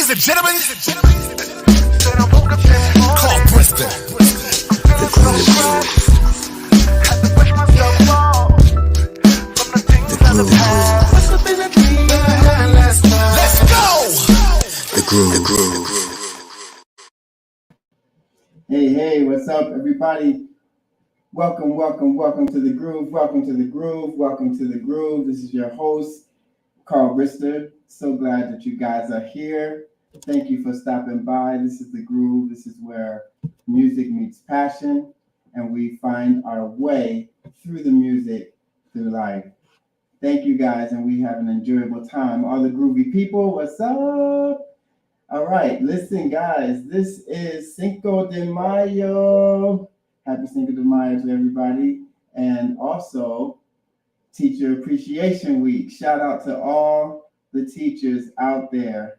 Ladies and gentlemen, call Brister. The groove. Let's go. The groove. Hey, what's up, everybody? Welcome to the groove. Welcome to the groove. This is your host, Carl Brister. So glad that you guys are here. Thank you for stopping by. This is the groove. This is where music meets passion, and we find our way through the music, through life. Thank you guys, and we have an enjoyable time. All the groovy people, what's up? All right, listen, guys. This is Cinco de Mayo. Happy Cinco de Mayo to everybody, and also Teacher Appreciation Week. Shout out to all the teachers out there.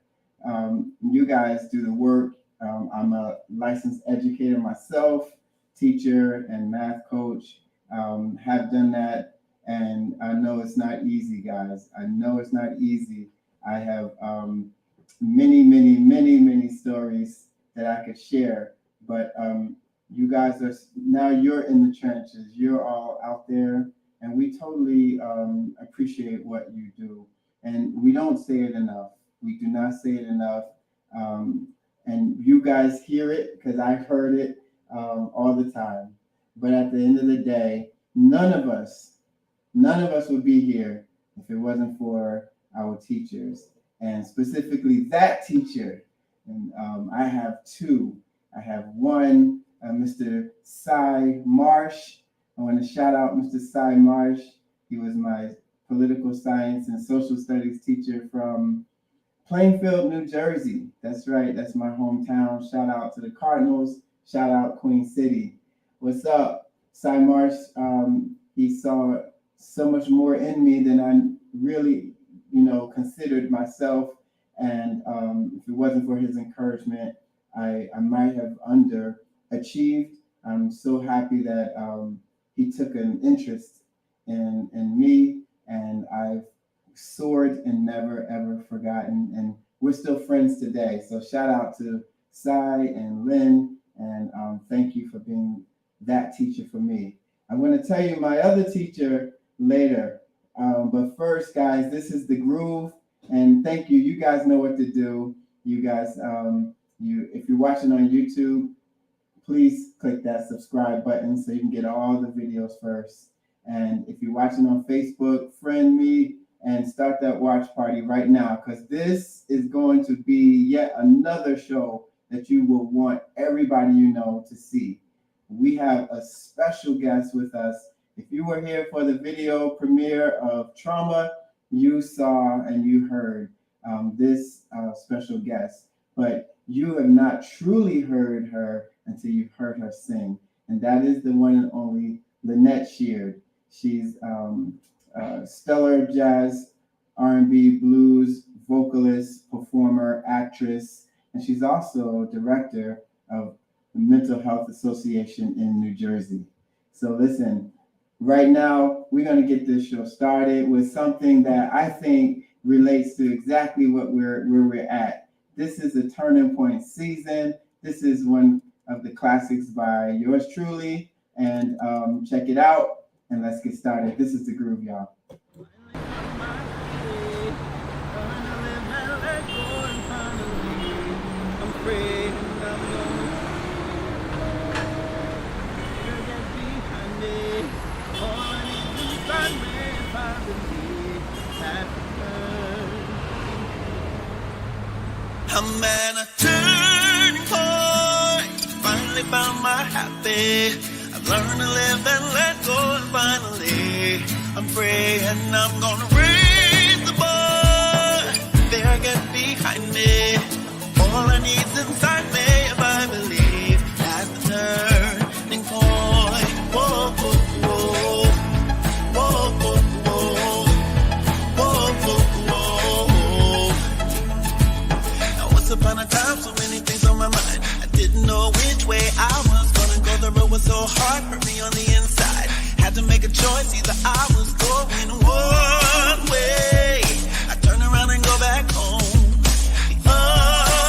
You guys do the work. I'm a licensed educator myself, teacher and math coach. Have done that, and I know it's not easy, guys. I know it's not easy. I have many stories that I could share, but you guys are now, you're in the trenches. You're all out there, and we totally appreciate what you do. And we don't say it enough. We do not say it enough. And you guys hear it because I've heard it all the time. But at the end of the day, none of us would be here if it wasn't for our teachers, and specifically that teacher. And I have two. I have one, Mr. Cy Marsh. I want to shout out Mr. Cy Marsh. He was my political science and social studies teacher from Plainfield, New Jersey. That's right. That's my hometown. Shout out to the Cardinals. Shout out Queen City. What's up? Cy Marsh, he saw so much more in me than I really, considered myself. And if it wasn't for his encouragement, I might have underachieved. I'm so happy that he took an interest in me, and I've soared and never ever forgotten, and we're still friends today. So shout out to Cy and Lynn, and thank you for being that teacher for me. I'm going to tell you my other teacher later, but first, guys, this is the groove, and thank you. You guys know what to do. You guys, if you're watching on YouTube, please click that subscribe button so you can get all the videos first. And if you're watching on Facebook, friend me and start that watch party right now, because this is going to be yet another show that you will want everybody you know to see. We have a special guest with us. If you were here for the video premiere of Trauma, you saw and you heard this special guest, but you have not truly heard her until you've heard her sing, and that is the one and only Lynette Sheard. She's stellar jazz, R&B, blues, vocalist, performer, actress, and she's also director of the Mental Health Association in New Jersey. So listen, right now we're going to get this show started with something that I think relates to exactly where we're at. This is a turning point season. This is one of the classics by yours truly, and check it out. And let's get started. This is the groove, y'all. I'm at a turning point. Finally found my happy. I've learned to live and let go, and finally I'm free, and I'm gonna raise the bar. There, get behind me. All I need's inside me, if I believe that's the turning point. Whoa, whoa, whoa. Whoa, whoa, whoa. Whoa, whoa, whoa. Now once upon a time, so many things on my mind. I didn't know which way I was gonna go. The road was so hard, hurt me on the inside. Had to make a choice, either I was going one way. I turn around and go back home the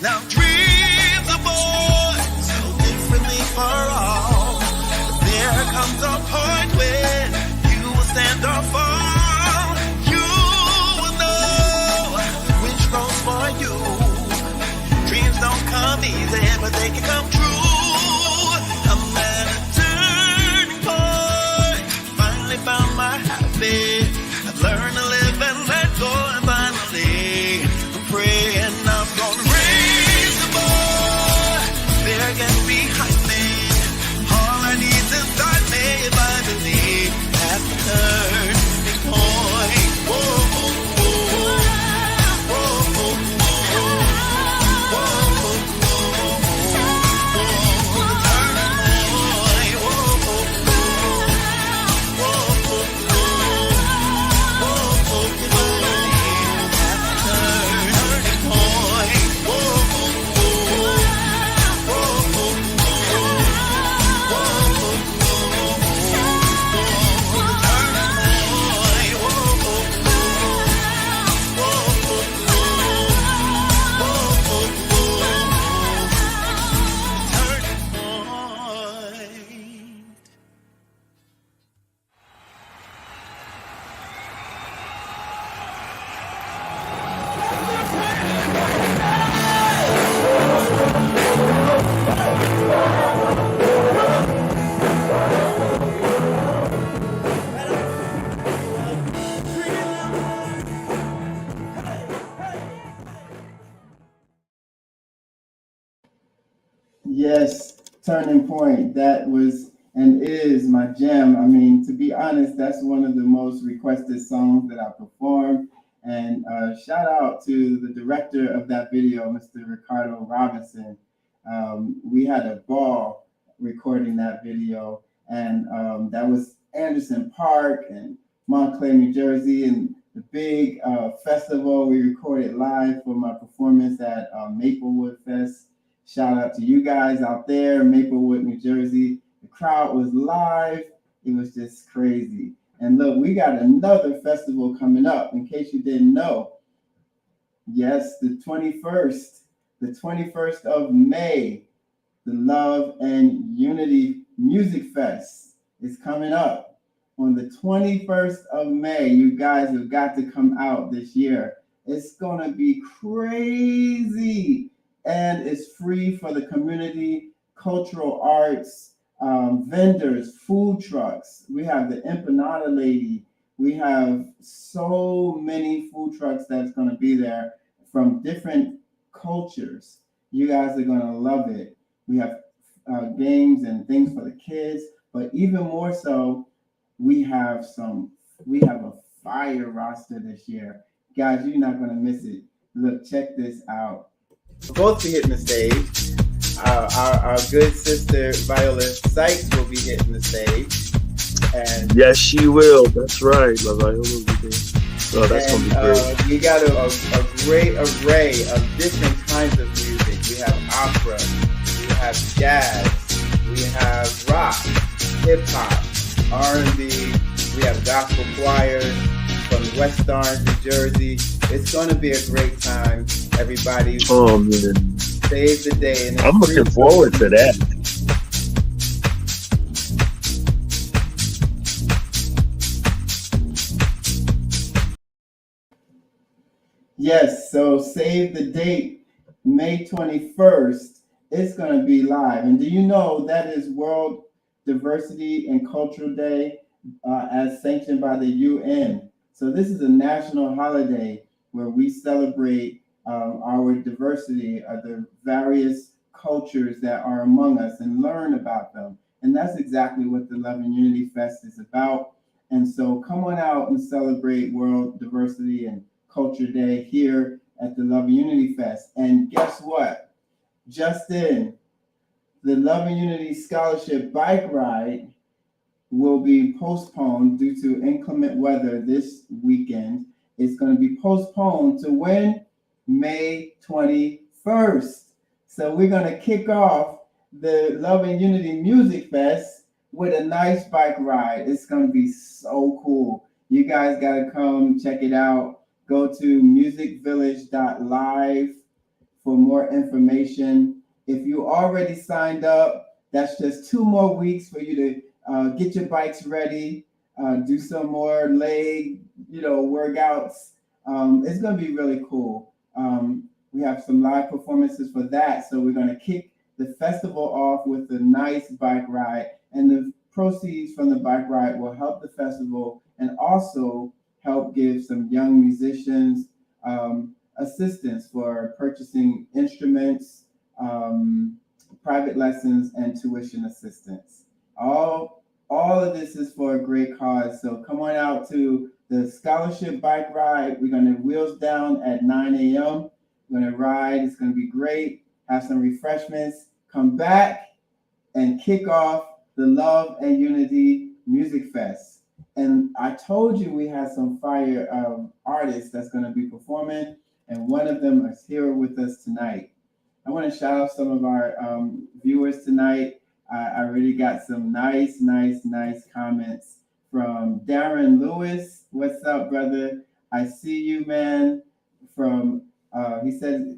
Now dreams are born so differently for all. But there comes a point when you will stand or fall. You will know which grows for you. Dreams don't come easy, but they can come true. I'm at a turning point. Finally found my happy. I've learned to live and let go, and finally I'm praying I'm gonna raise the bar. Fear gets behind me. All I need is start me if I believe at the turning point. Whoa, whoa, whoa, whoa, whoa, whoa, whoa, whoa, the turning point. Whoa, whoa, whoa, whoa, whoa, Yes, Turning Point. That was and is my jam. I mean, to be honest, that's one of the most requested songs that I perform. And shout out to the director of that video, Mr. Ricardo Robinson. We had a ball recording that video, and that was Anderson Park and Montclair, New Jersey, and the big festival we recorded live for my performance at Maplewood Fest. Shout out to you guys out there, Maplewood, New Jersey. The crowd was live. It was just crazy. And look, we got another festival coming up, in case you didn't know. Yes, the 21st of May, the Love and Unity Music Fest is coming up. On the 21st of May, you guys have got to come out this year. It's gonna be crazy. And it's free for the community, cultural arts, vendors, food trucks. We have the empanada lady. We have so many food trucks that's going to be there from different cultures. You guys are going to love it. We have games and things for the kids, but even more so, we have a fire roster this year. Guys, you're not going to miss it. Look, check this out. We'll both be hitting the stage. Our good sister Viola Sykes will be hitting the stage. And yes, she will. That's right. La Viola will be there. So that's going to be great. We got a great array of different kinds of music. We have opera, we have jazz, we have rock, hip hop, R&B, we have gospel choirs from West Orange, New Jersey. It's going to be a great time, everybody. Oh, man. Save the day. And I'm looking forward to that. Yes, so save the date, May 21st. It's going to be live. And do you know that is World Diversity and Cultural Day as sanctioned by the UN? So this is a national holiday where we celebrate our diversity of the various cultures that are among us and learn about them. And that's exactly what the Love and Unity Fest is about. And so come on out and celebrate World Diversity and Culture Day here at the Love and Unity Fest. And guess what? Just in, the Love and Unity Scholarship Bike Ride will be postponed due to inclement weather this weekend. It's going to be postponed to when? May 21st. So we're going to kick off the Love and Unity Music Fest with a nice bike ride. It's going to be so cool. You guys got to come check it out. Go to musicvillage.live for more information. If you already signed up, that's just 2 more weeks for you to get your bikes ready, do some more leg, workouts. It's going to be really cool. We have some live performances for that. So we're going to kick the festival off with a nice bike ride, and the proceeds from the bike ride will help the festival and also help give some young musicians assistance for purchasing instruments, private lessons, and tuition assistance. All of this is for a great cause. So come on out to the scholarship bike ride. We're going to wheels down at 9 a.m. We're going to ride. It's going to be great. Have some refreshments. Come back and kick off the Love and Unity Music Fest. And I told you we had some fire artists that's going to be performing, and one of them is here with us tonight. I want to shout out some of our viewers tonight. I really got some nice comments from Darren Lewis. What's up, brother? I see you, man. From he said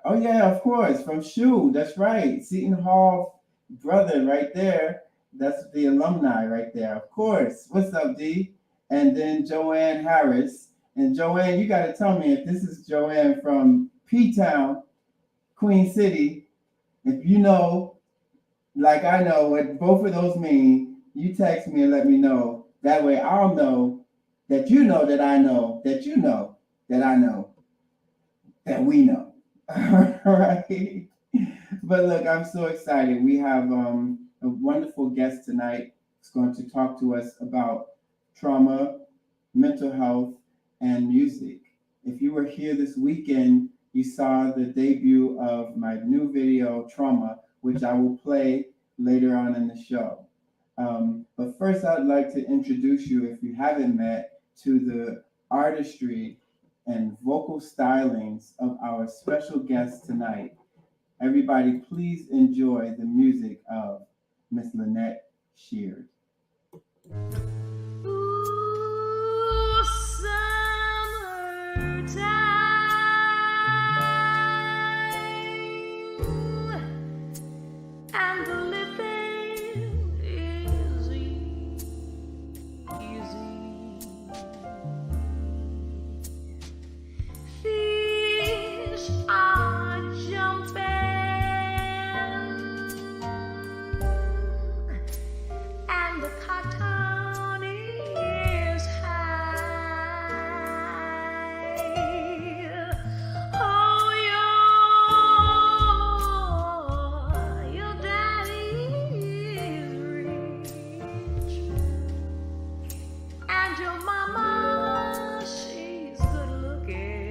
oh yeah, of course, from SHU. That's right, Seton Hall brother right there. That's the alumni right there, of course. What's up, D? And then Joanne Harris. And Joanne, you got to tell me if this is Joanne from P-Town, Queen City. If you know, like I know what both of those mean, you text me and let me know. That way I'll know that you know that I know that you know that I know that we know. All right. But look, I'm so excited. We have a wonderful guest tonight who's going to talk to us about trauma, mental health, and music. If you were here this weekend, you saw the debut of my new video, Trauma, which I will play later on in the show. But first, I'd like to introduce you, if you haven't met, to the artistry and vocal stylings of our special guest tonight. Everybody, please enjoy the music of Miss Lynette Sheard. Ooh, summertime. And the living is easy. Fish are jumping, and the cotton is high. Oh, your daddy is rich, and your mama, she's good looking.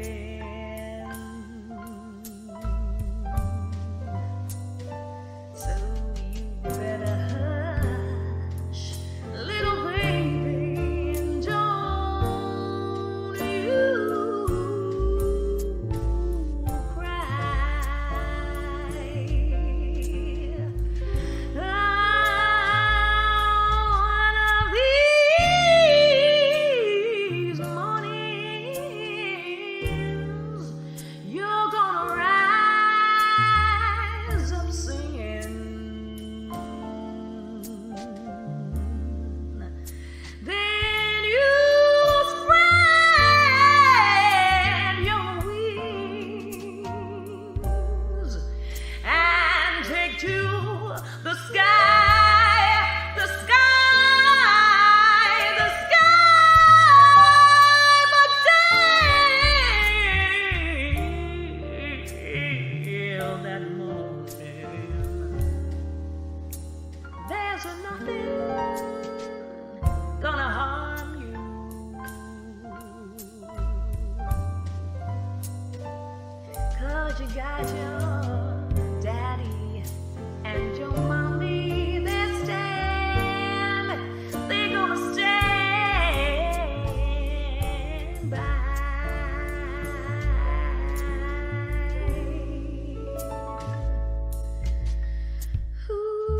So you better hush, little baby, and don't you cry. One of these mornings, you're gonna rise up singing. Then you spread your wings and take to the sky, the sky, the sky. But till that morning, there's nothing gonna harm you. 'Cause you got your daddy and your mommy, they're gonna stand by. Ooh.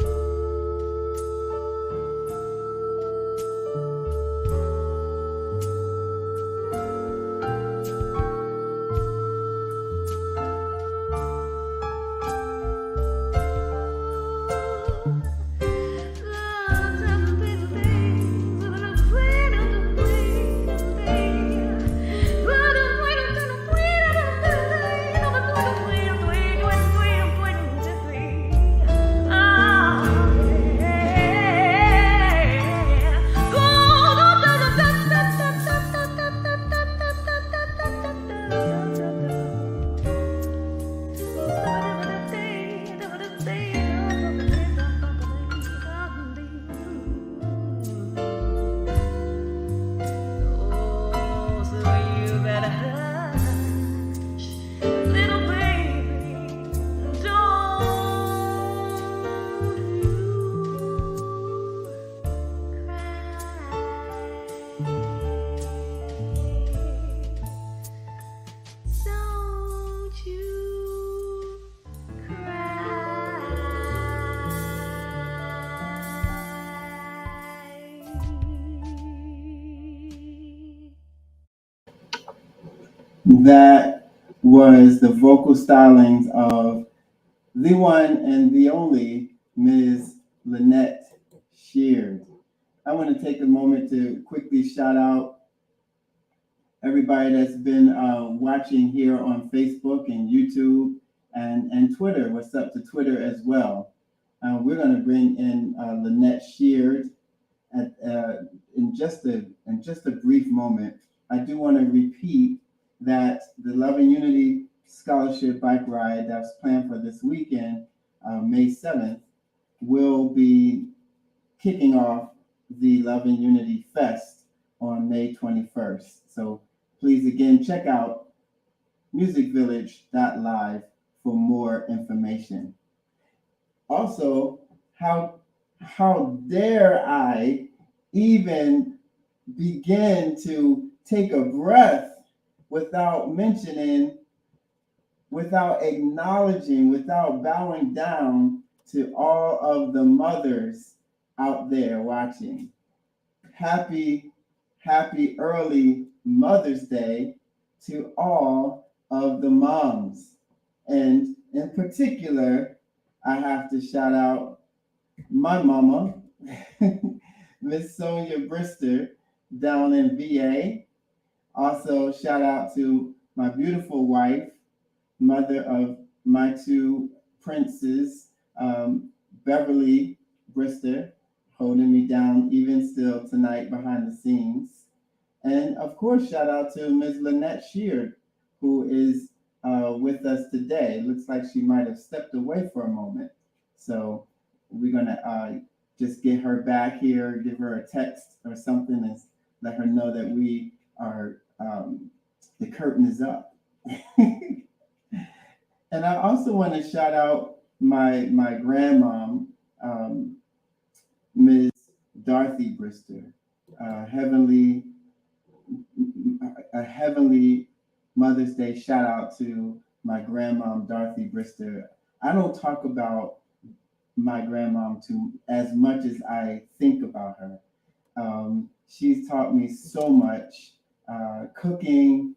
That was the vocal stylings of the one and the only Ms. Lynette Sheard. I want to take a moment to quickly shout out everybody that's been watching here on Facebook and YouTube and Twitter. What's up to Twitter as well? We're going to bring in Lynette Sheard in just a brief moment. I do want to repeat that the Love and Unity Scholarship Bike Ride that's planned for this weekend, May 7th, will be kicking off the Love and Unity Fest on May 21st. So please, again, check out musicvillage.live for more information. Also, how dare I even begin to take a breath without mentioning, without acknowledging, without bowing down to all of the mothers out there watching. Happy early Mother's Day to all of the moms. And in particular, I have to shout out my mama, Miss Sonia Brister, down in VA. Also, shout out to my beautiful wife, mother of my two princes, Beverly Brister, holding me down even still tonight behind the scenes. And of course, shout out to Ms. Lynette Sheard, who is with us today. Looks like she might have stepped away for a moment. So we're gonna just get her back here, give her a text or something and let her know that we are, the curtain is up. And I also want to shout out my grandmom, Ms. Dorothy Brister, a heavenly Mother's Day shout out to my grandmom, Dorothy Brister. I don't talk about my grandmom too as much as I think about her. She's taught me so much, cooking,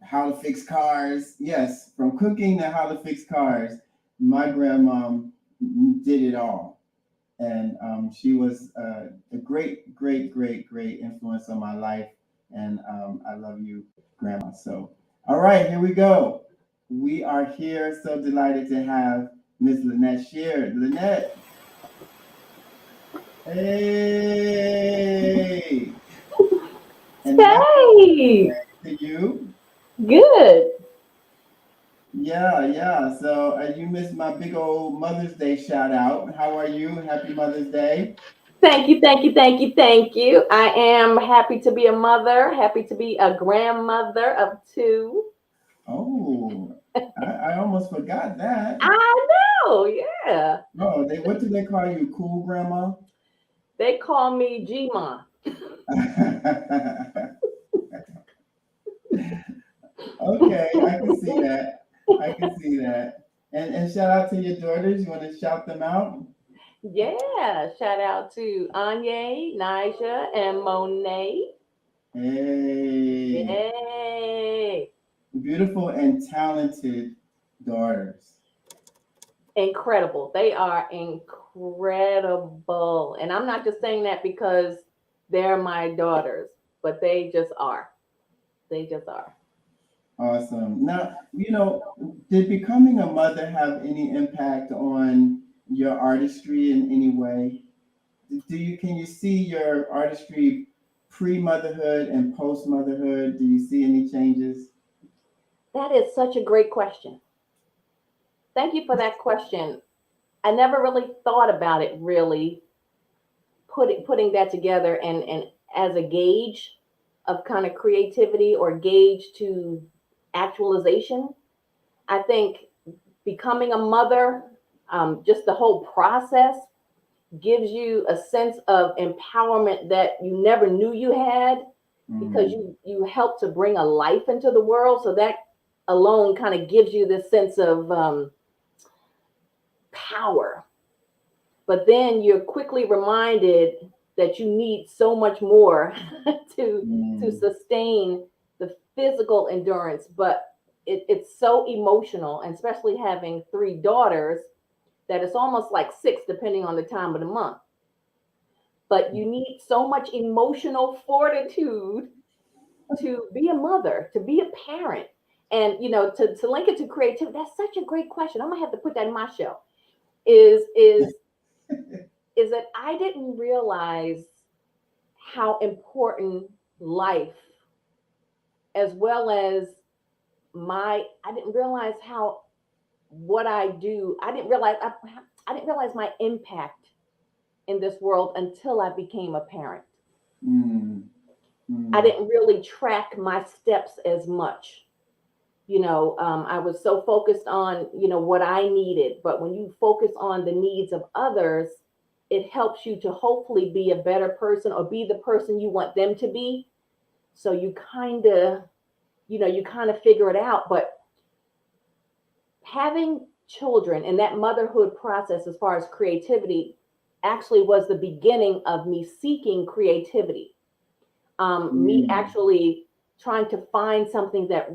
how to fix cars. Yes, from cooking to how to fix cars, my grandmom did it all. And she was a great influence on my life. And I love you, Grandma. So, all right, here we go. We are here, so delighted to have Ms. Lynette Sheard. Lynette. Hey. And Hey. to you. Good. Yeah. So you missed my big old Mother's Day shout out. How are you? Happy Mother's Day. Thank you. I am happy to be a mother, happy to be a grandmother of two. Oh, I almost forgot that. I know, yeah. Oh, what do they call you? Cool Grandma? They call me G-Ma. Okay, I can see that. And shout out to your daughters. You want to shout them out? Yeah, shout out to Anya, Nija, and Monet. Hey. Yay. Beautiful and talented daughters. Incredible. They are incredible. And I'm not just saying that because they're my daughters, but they just are. They just are. Awesome. Now, did becoming a mother have any impact on your artistry in any way? Can you see your artistry pre-motherhood and post-motherhood? Do you see any changes? That is such a great question. Thank you for that question. I never really thought about it, really putting that together and as a gauge of kind of creativity or gauge to actualization. I think becoming a mother, just the whole process gives you a sense of empowerment that you never knew you had, because you help to bring a life into the world. So that alone kind of gives you this sense of power. But then you're quickly reminded that you need so much more to sustain the physical endurance, but it's so emotional, and especially having 3 daughters, that it's almost like 6 depending on the time of the month. But you need so much emotional fortitude to be a mother, to be a parent. And to link it to creativity, that's such a great question. I'm gonna have to put that in my show. Is that I didn't realize how important life, as well as I didn't realize how what I do, I didn't realize my impact in this world until I became a parent. I didn't really track my steps as much. I was so focused on, what I needed. But when you focus on the needs of others, it helps you to hopefully be a better person or be the person you want them to be. So you kind of figure it out. But having children and that motherhood process, as far as creativity, actually was the beginning of me seeking creativity. Me actually trying to find something that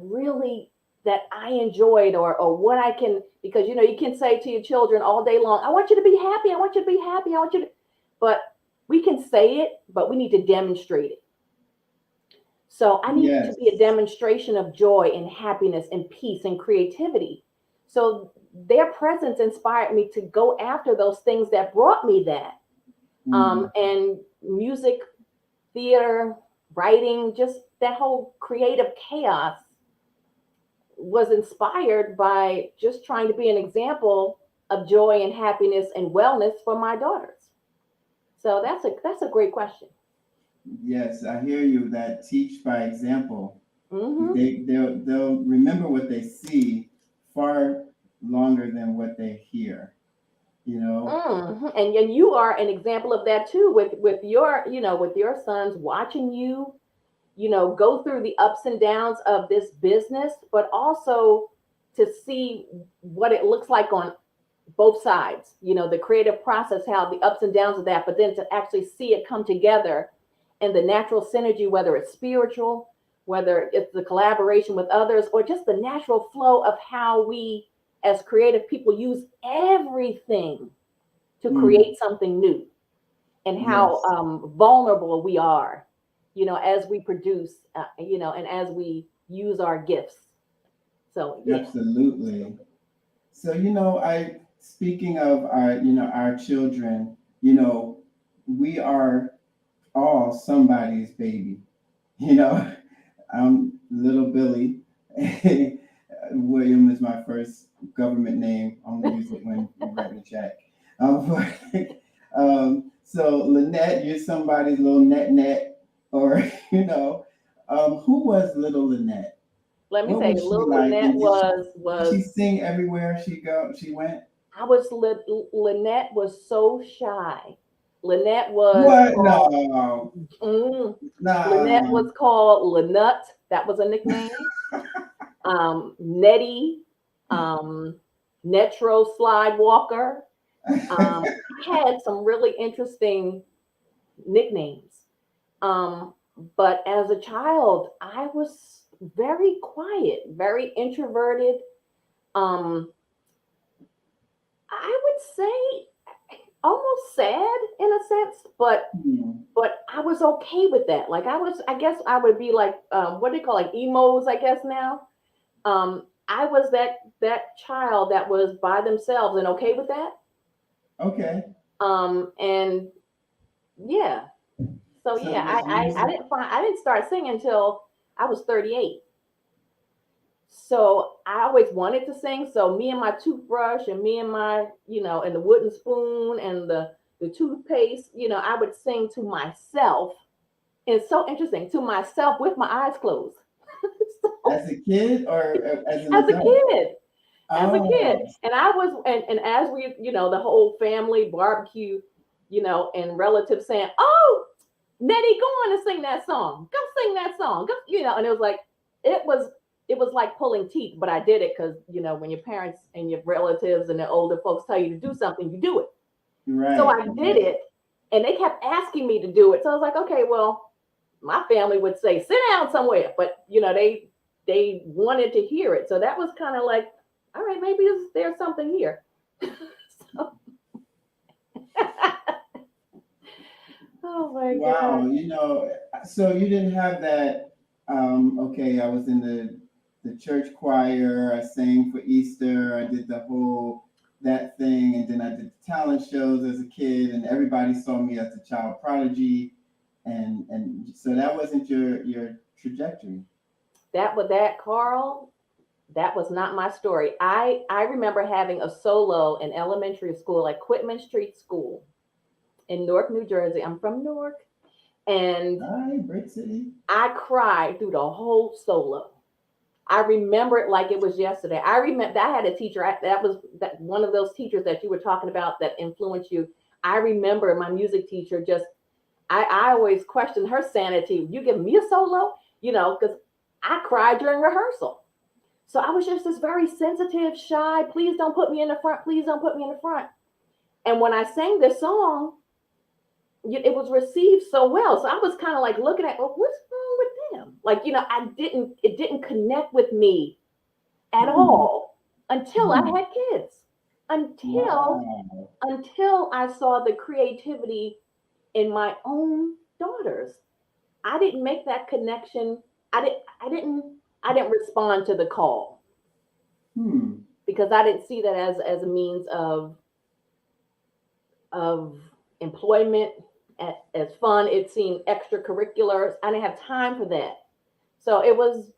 I enjoyed, or what I can, because you can say to your children all day long, I want you to be happy, I want you to be happy, I want you to, but we can say it, but we need to demonstrate it. So I need to be a demonstration of joy and happiness and peace and creativity. So their presence inspired me to go after those things that brought me that. And music, theater, writing, just that whole creative chaos was inspired by just trying to be an example of joy and happiness and wellness for my daughters. So that's a great question. Yes, I hear you. That teach by example. They'll remember what they see far longer than what they hear. And you are an example of that too, with your sons watching you, go through the ups and downs of this business, but also to see what it looks like on both sides, the creative process, how the ups and downs of that, but then to actually see it come together and the natural synergy, whether it's spiritual, whether it's the collaboration with others, or just the natural flow of how we as creative people use everything to create something new, and how vulnerable we are, as we produce, and as we use our gifts. So absolutely. So speaking of our children, we are all somebody's baby. I'm little Billy. William is my first government name. I only use it when you write a check. So Lynette, you're somebody's little net, or who was little Lynette? Let me say, little Lynette was. She sing everywhere she went. Lynette was so shy. Lynette was. What? No. Lynette was called Lynette. That was a nickname. Nettie, Netro Slide Walker. I had some really interesting nicknames. But as a child, I was very quiet, very introverted. I would say almost sad in a sense, but I was okay with that. Like I guess I would be like, what do they call, like emos, I guess now. I was that child that was by themselves and okay with that. Okay. And yeah. So yeah, I didn't start singing until I was 38. So I always wanted to sing. So me and my toothbrush and me and my, and the wooden spoon and the toothpaste, I would sing to myself. And it's so interesting, to myself with my eyes closed. As a kid or as an adult? A kid. As a kid. And I was, and as we, the whole family barbecue, and relatives saying, oh, Nettie, go on and sing that song. Go sing that song. Go, and it was like, it was like pulling teeth, but I did it because, when your parents and your relatives and the older folks tell you to do something, you do it. Right. So I did it, and they kept asking me to do it. So I was like, okay, well, my family would say, sit down somewhere. But, they wanted to hear it. So that was kind of like, all right, maybe there's something here. So. Oh my Wow, God. so you didn't have that, okay, I was in the church choir, I sang for Easter, I did that thing, and then I did talent shows as a kid, and everybody saw me as a child prodigy, and so that wasn't your trajectory. Carl, that was not my story. I remember having a solo in elementary school at Quitman Street School in Newark, New Jersey. I'm from Newark. And Hi, great city. I cried through the whole solo. I remember it like it was yesterday. I remember I had a teacher, that was one of those teachers that you were talking about that influenced you. I remember my music teacher I always questioned her sanity. You give me a solo, because I cried during rehearsal. So I was just this very sensitive, shy, please don't put me in the front, please don't put me in the front. And when I sang this song, it was received so well. So I was kind of like looking at, well, what's wrong with them? Like, it didn't connect with me at all until I had kids, until I saw the creativity in my own daughters. I didn't make that connection. I didn't respond to the call because I didn't see that as a means of employment, as fun. It seemed extracurriculars. I didn't have time for that. So it was,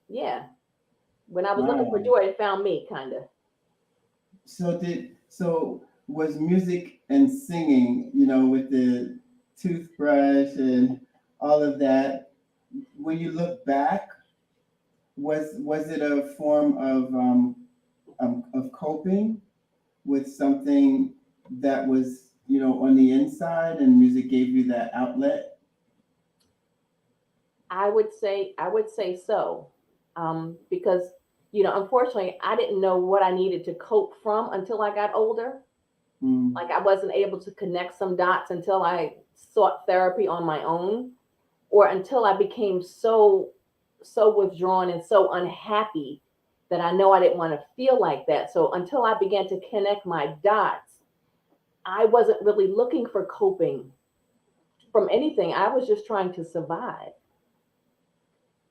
when I was looking for joy, it found me kind of. So was music and singing, with the toothbrush and all of that, when you look back, was it a form of coping with something that was, on the inside, and music gave you that outlet? I would say so, because unfortunately, I didn't know what I needed to cope from until I got older. Like I wasn't able to connect some dots until I sought therapy on my own, or until I became so withdrawn and so unhappy that I know I didn't want to feel like that. So until I began to connect my dots, I wasn't really looking for coping from anything. I was just trying to survive.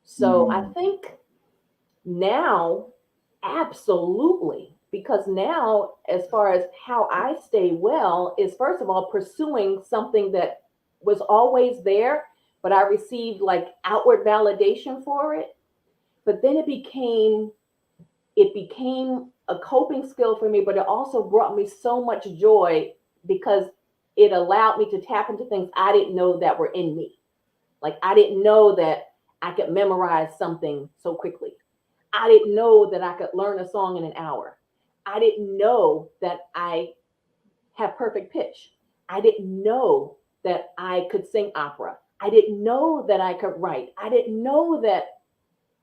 So I think now, absolutely, because now, as far as how I stay well, is first of all pursuing something that was always there, but I received like outward validation for it. But then it became a coping skill for me, but it also brought me so much joy because it allowed me to tap into things I didn't know that were in me. Like I didn't know that I could memorize something so quickly. I didn't know that I could learn a song in an hour. I didn't know that I have perfect pitch. I didn't know that I could sing opera. I didn't know that I could write. I didn't know that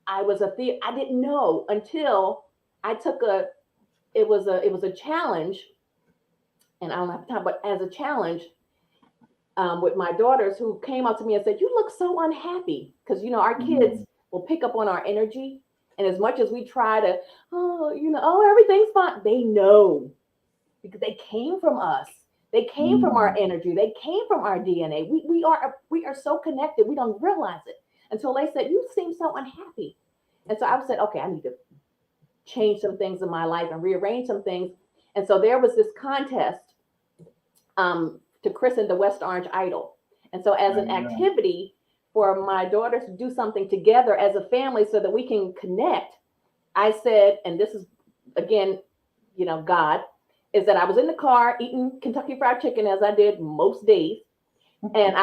I was I didn't know until I took it was a challenge, and I don't have time, but as a challenge with my daughters, who came up to me and said, "You look so unhappy," because our kids will pick up on our energy. And as much as we try to, everything's fine, they know, because they came from us. They came from our energy. They came from our DNA. We are so connected. We don't realize it until they said, "You seem so unhappy." And so I said, okay, I need to change some things in my life and rearrange some things. And so there was this contest to christen the West Orange Idol. And so as an activity for my daughters to do something together as a family so that we can connect, I said, and this is, again, God, is that I was in the car eating Kentucky Fried Chicken, as I did most days. And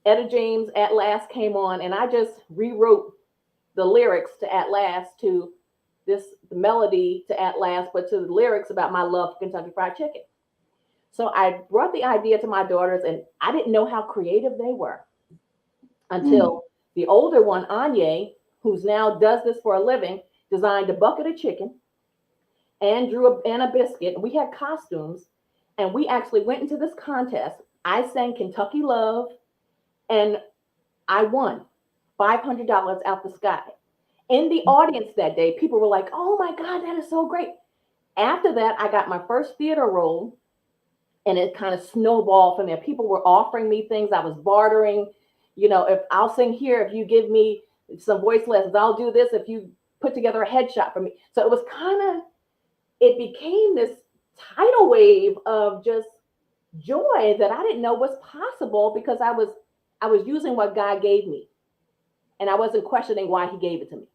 Etta James, At Last came on, and I just rewrote the lyrics to At Last, to the melody to At Last, but to the lyrics about my love for Kentucky Fried Chicken. So I brought the idea to my daughters, and I didn't know how creative they were until the older one, Anya, who's now does this for a living, designed a bucket of chicken and drew a biscuit. We had costumes, and we actually went into this contest. I sang Kentucky Love, and I won $500 out the sky. In the audience that day, people were like, oh my God, that is so great. After that, I got my first theater role, and it kind of snowballed from there. People were offering me things. I was bartering. You know, if I'll sing here, if you give me some voice lessons, I'll do this if you put together a headshot for me. So it was it became this tidal wave of just joy that I didn't know was possible, because I was using what God gave me, and I wasn't questioning why he gave it to me.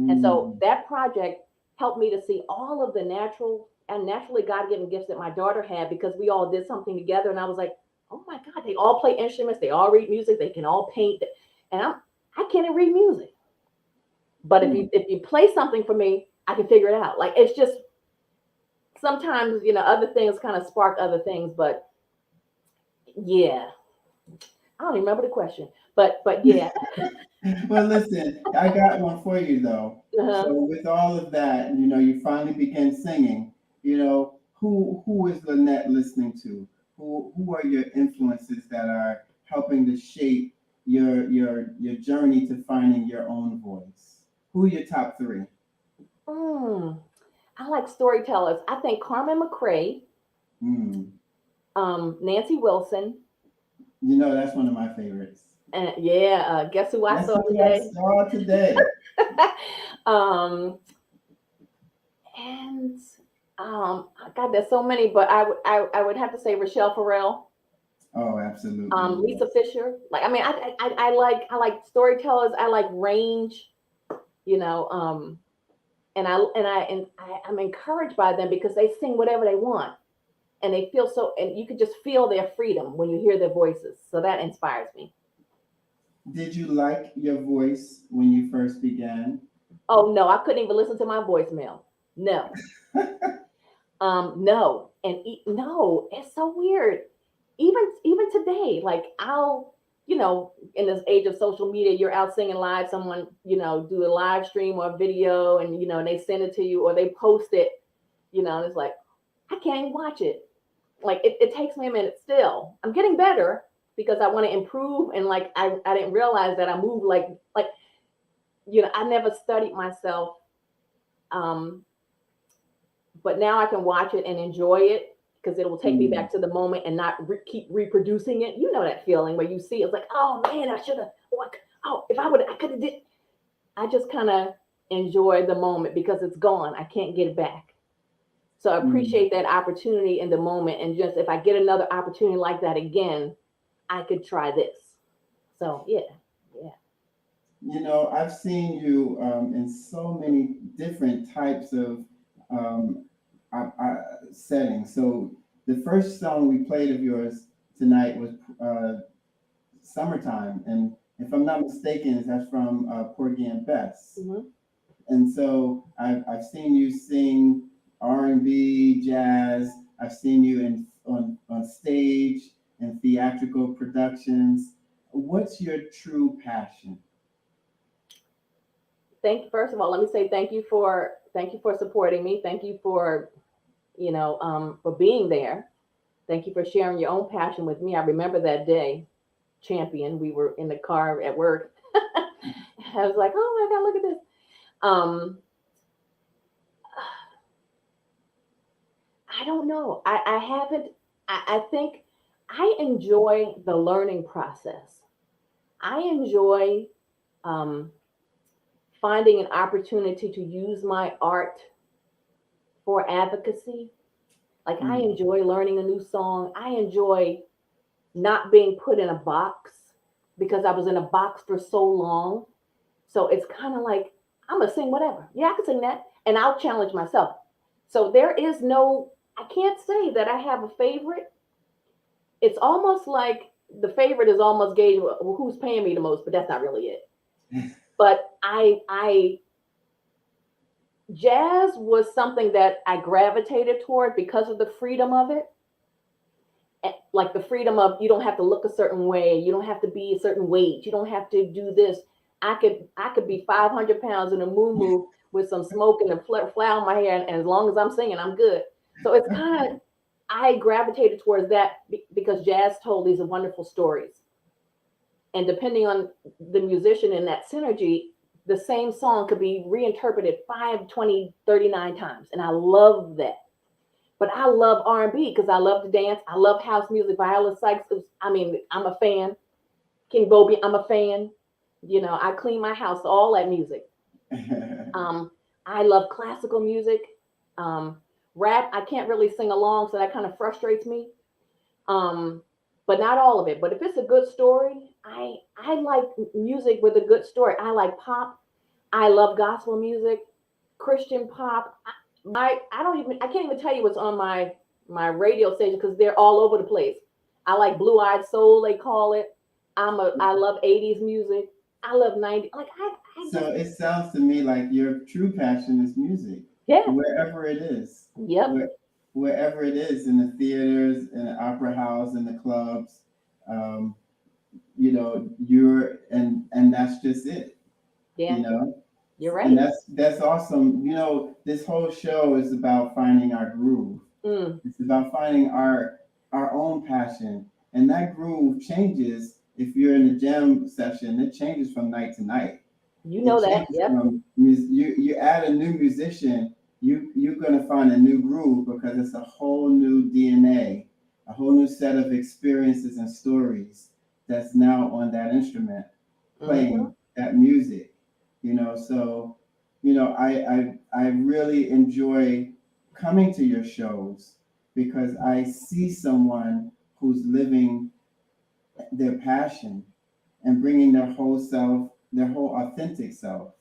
And so that project helped me to see all of the naturally God-given gifts that my daughter had, because we all did something together. And I was like, oh my God, they all play instruments, they all read music, they can all paint. And I can't even read music. But if you play something for me, I can figure it out. Like, it's just sometimes, you know, other things kind of spark other things. But yeah, I don't even remember the question. But yeah. Well, listen, I got one for you though. Uh-huh. So with all of that, you know, you finally begin singing. You know, who is Lynette listening to? Who are your influences that are helping to shape your journey to finding your own voice? Who are your top three? I like storytellers. I think Carmen McRae, Nancy Wilson. You know, that's one of my favorites. And guess who I saw today? God, there's so many, but I would have to say Rochelle Farrell. Oh, absolutely. Lisa Fisher. Like, I mean, I like storytellers. I like range, you know, and I'm encouraged by them because they sing whatever they want, and they feel so, and you could just feel their freedom when you hear their voices. So that inspires me. Did you like your voice when you first began? Oh no, I couldn't even listen to my voicemail. No. No. And no, it's so weird. Even today, like I'll, you know, in this age of social media, you're out singing live, someone, you know, do a live stream or a video, and, you know, and they send it to you or they post it, you know, and it's like, I can't even watch it. Like it takes me a minute still. I'm getting better, because I want to improve. And like, I didn't realize that I move like, you know, I never studied myself. But now I can watch it and enjoy it, because it will take me back to the moment and not keep reproducing it. You know that feeling where you see it's like, oh man, I should have, if I could have did. I just kind of enjoy the moment because it's gone. I can't get it back. So I appreciate that opportunity in the moment. And just, if I get another opportunity like that again, I could try this. So yeah. You know, I've seen you in so many different types of settings. So the first song we played of yours tonight was Summertime. And if I'm not mistaken, that's from Porgy and Bess. And so I've seen you sing R&B, jazz. I've seen you on stage and theatrical productions. What's your true passion? First of all, let me say thank you for supporting me. Thank you for, you know, for being there. Thank you for sharing your own passion with me. I remember that day, champion. We were in the car at work. I was like, oh my God, look at this. I don't know. I haven't. I think I enjoy the learning process. I enjoy finding an opportunity to use my art for advocacy. Like I enjoy learning a new song. I enjoy not being put in a box, because I was in a box for so long. So it's kind of like, I'm gonna sing whatever. Yeah, I can sing that. And I'll challenge myself. So there is no, I can't say that I have a favorite. It's almost like the favorite is almost gauged, well, who's paying me the most, but that's not really it. But jazz was something that I gravitated toward because of the freedom of it. Like the freedom of, you don't have to look a certain way. You don't have to be a certain weight. You don't have to do this. I could be 500 pounds in a moo-moo with some smoke and a flower in my hair. And as long as I'm singing, I'm good. So it's kind of, I gravitated towards that because jazz told these wonderful stories. And depending on the musician and that synergy, the same song could be reinterpreted 5, 20, 39 times. And I love that. But I love R&B because I love to dance. I love house music. Viola Sykes, I mean, I'm a fan. King Bobby, I'm a fan. You know, I clean my house, all that music. I love classical music. Rap, I can't really sing along, so that kind of frustrates me. But not all of it. But if it's a good story, I like music with a good story. I like pop. I love gospel music, Christian pop. I can't even tell you what's on my radio station because they're all over the place. I like Blue Eyed Soul, they call it. I love 80s music. I love 90s. Like So it sounds to me like your true passion is music. Yeah. Wherever it is. Yep. Wherever it is, in the theaters, in the opera house, in the clubs, you know, and that's just it. Yeah. You know? You're right. And that's awesome. You know, this whole show is about finding our groove. It's about finding our own passion. And that groove changes if you're in a jam session, it changes from night to night. You know that. Yep. You add a new musician, you're gonna find a new groove because it's a whole new DNA, a whole new set of experiences and stories that's now on that instrument, playing that music. You know, so you know, I really enjoy coming to your shows because I see someone who's living their passion and bringing their whole self, their whole authentic self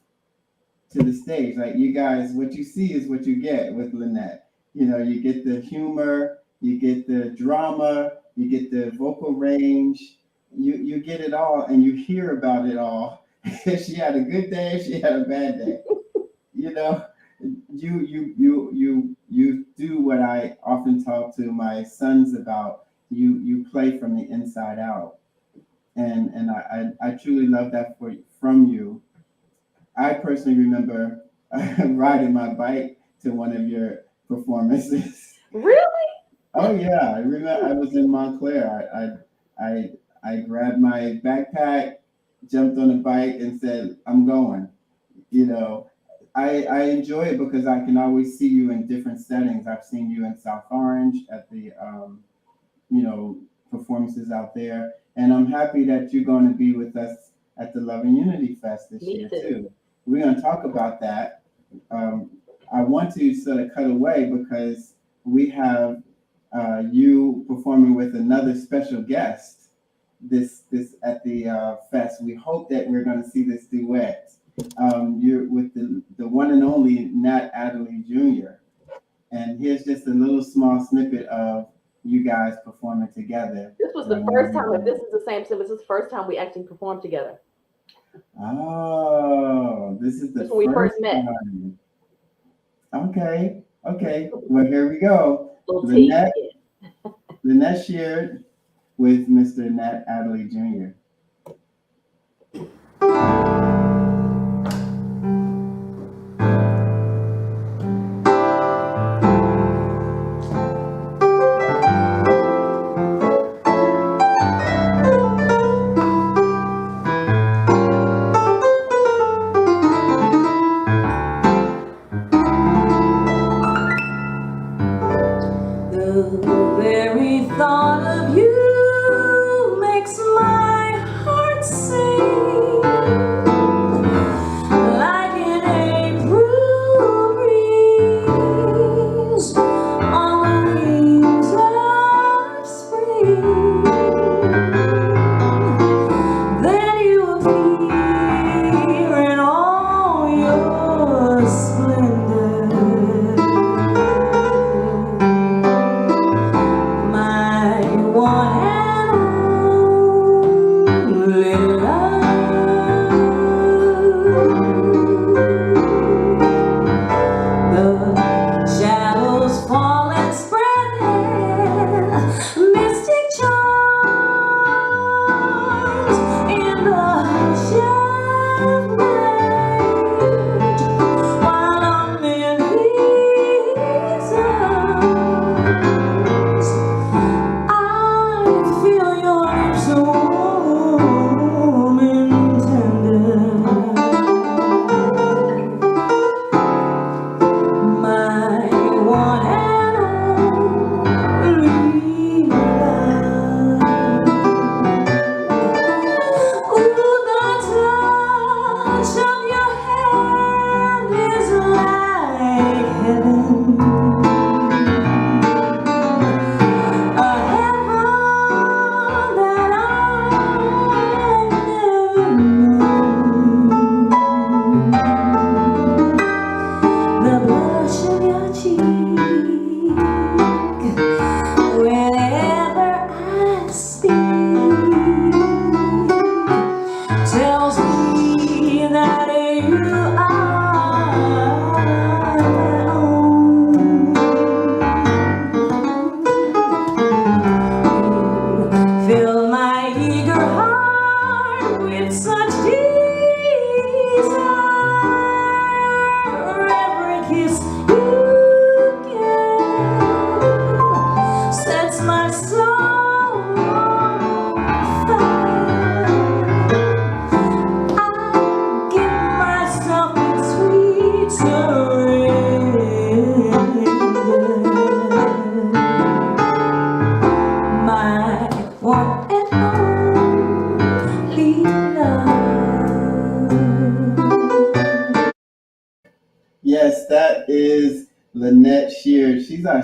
to the stage. Like you guys, what you see is what you get with Lynette. You know, you get the humor, you get the drama, you get the vocal range, you get it all, and you hear about it all. If she had a good day, she had a bad day. You know, you do what I often talk to my sons about. You play from the inside out, and I truly love that from you. I personally remember riding my bike to one of your performances. Really? Oh yeah, I remember. I was in Montclair. I grabbed my backpack, jumped on the bike, and said, "I'm going." You know, I enjoy it because I can always see you in different settings. I've seen you in South Orange at the you know, performances out there, and I'm happy that you're going to be with us at the Love and Unity Fest this year too. We're going to talk about that. I want to sort of cut away because we have you performing with another special guest this at the fest. We hope that we're going to see this duet. You're with the one and only Nat Adderley Jr. And here's just a little small snippet of you guys performing together. This was the first time. If this is the same, so this is the first time we actually performed together. Oh, this is the That's when we first met. time. Okay. Well, here we go. Lynette Sheard with Mr. Nat Adderley Jr. The very thought of you makes my heart sing like an April breeze on the wings of spring. Then you appear in all your splendor. My one and only love.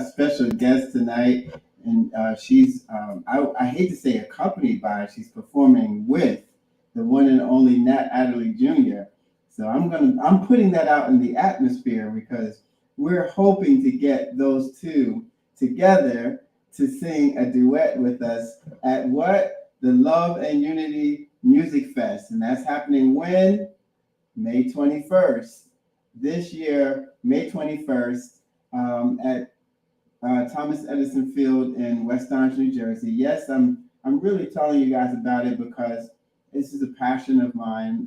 a special guest tonight, and she's I hate to say accompanied by, she's performing with the one and only Nat Adderley Jr. So I'm putting that out in the atmosphere because we're hoping to get those two together to sing a duet with us at what? The Love and Unity Music Fest. And that's happening when? May 21st. This year, May 21st, at Thomas Edison Field in West Orange, New Jersey. Yes, I'm really telling you guys about it because this is a passion of mine.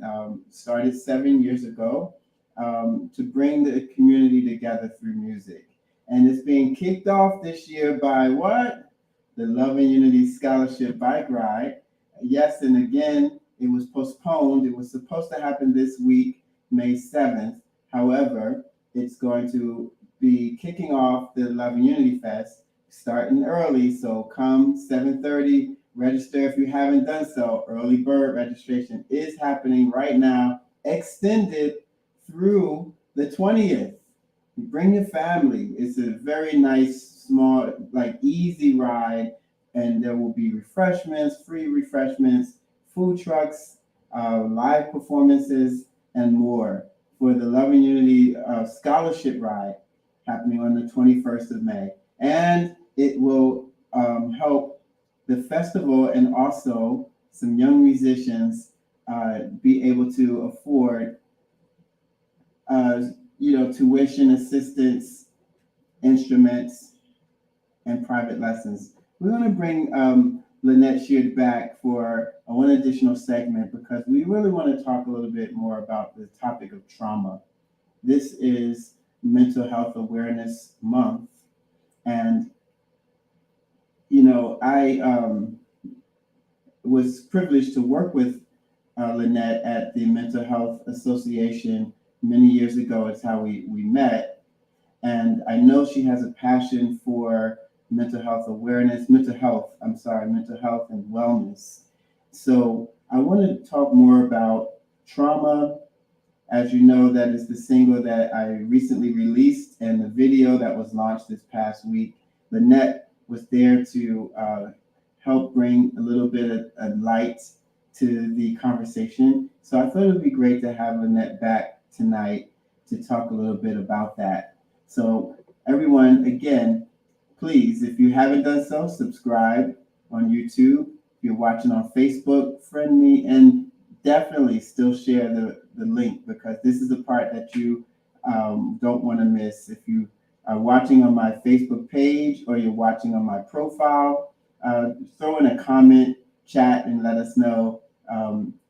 Started 7 years ago to bring the community together through music. And it's being kicked off this year by what? The Love and Unity Scholarship Bike Ride. Yes, and again, it was postponed. It was supposed to happen this week, May 7th. However, it's going to be kicking off the Love and Unity Fest starting early. So come 7:30, register if you haven't done so. Early bird registration is happening right now, extended through the 20th. Bring your family. It's a very nice, small, like easy ride, and there will be refreshments, free refreshments, food trucks, live performances, and more for the Love and Unity Scholarship Ride happening on the 21st of May. And it will help the festival and also some young musicians be able to afford tuition assistance, instruments, and private lessons. We're going to bring Lynette Sheard back for one additional segment because we really want to talk a little bit more about the topic of trauma. This is Mental Health Awareness Month. And, I was privileged to work with Lynette at the Mental Health Association many years ago. It's how we met. And I know she has a passion for mental health and wellness. So I want to talk more about trauma. As you know, that is the single that I recently released and the video that was launched this past week. Lynette was there to help bring a little bit of light to the conversation. So I thought it would be great to have Lynette back tonight to talk a little bit about that. So everyone, again, please, if you haven't done so, subscribe on YouTube. If you're watching on Facebook, friend me, and definitely still share the link because this is the part that you don't want to miss. If you are watching on my Facebook page or you're watching on my profile, throw in a comment, chat, and let us know.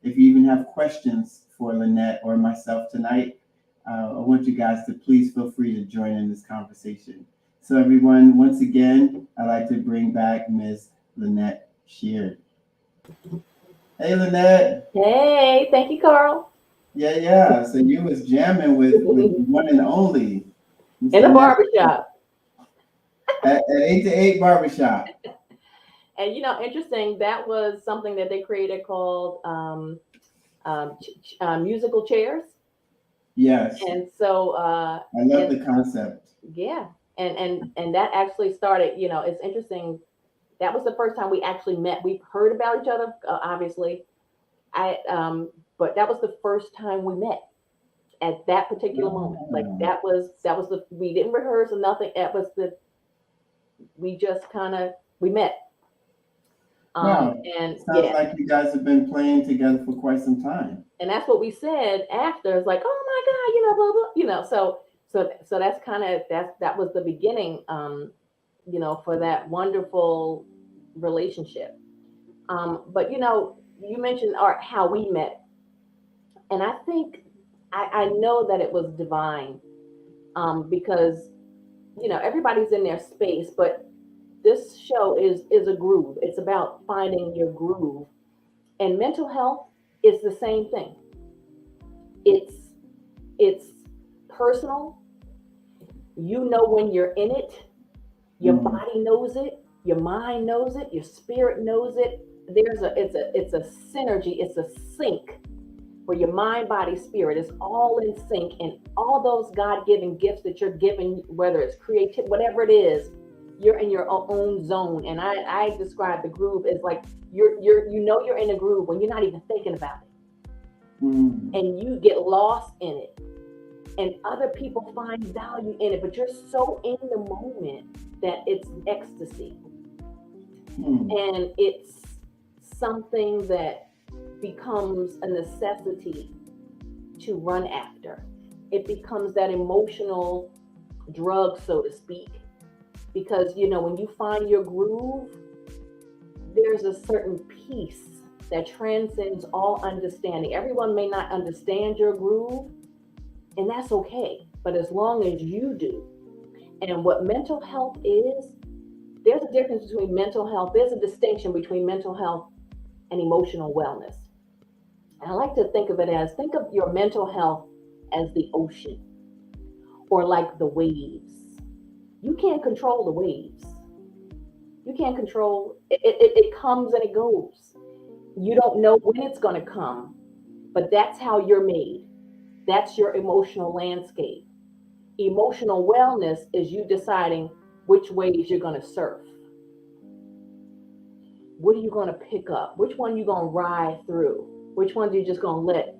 If you even have questions for Lynette or myself tonight, I want you guys to please feel free to join in this conversation. So everyone, once again, I'd like to bring back Ms. Lynette Sheard. Hey, Lynette. Hey, thank you, Carl. Yeah. So you was jamming with one and only. In the barbershop. At 8 to 8 barbershop. And interesting, that was something that they created called musical chairs. Yes. And so I love the concept. Yeah. And that actually started, it's interesting. That was the first time we actually met. We've heard about each other, obviously. But that was the first time we met at that particular moment. Like that was we didn't rehearse or nothing. We just we met. Wow. And sounds like you guys have been playing together for quite some time. And that's what we said after. It's like, oh my God, blah, blah. So that's that was the beginning, for that wonderful relationship. But you mentioned how we met, and I think I know that it was divine, because everybody's in their space, but this show is a groove. It's about finding your groove, and mental health is the same thing. It's personal. When you're in it, your body knows it, your mind knows it, your spirit knows it. It's a synergy, it's a sync where your mind, body, spirit is all in sync, and all those God-given gifts that you're given, whether it's creative, whatever it is, you're in your own zone. And I describe the groove as like you're you're in a groove when you're not even thinking about it, and you get lost in it, and other people find value in it, but you're so in the moment that it's ecstasy. And it's something that becomes a necessity to run after. It becomes that emotional drug, so to speak, because when you find your groove, there's a certain peace that transcends all understanding. Everyone may not understand your groove, and that's okay, but as long as you do. And what mental health is, there's a difference between mental health. There's a distinction between mental health and emotional wellness. And I like to think of your mental health as the ocean, or like the waves. You can't control the waves. You can't control it. It comes and it goes. You don't know when it's going to come, but that's how you're made. That's your emotional landscape. Emotional wellness is you deciding which waves you're going to surf. What are you going to pick up? Which one are you going to ride through? Which ones are you just going to let,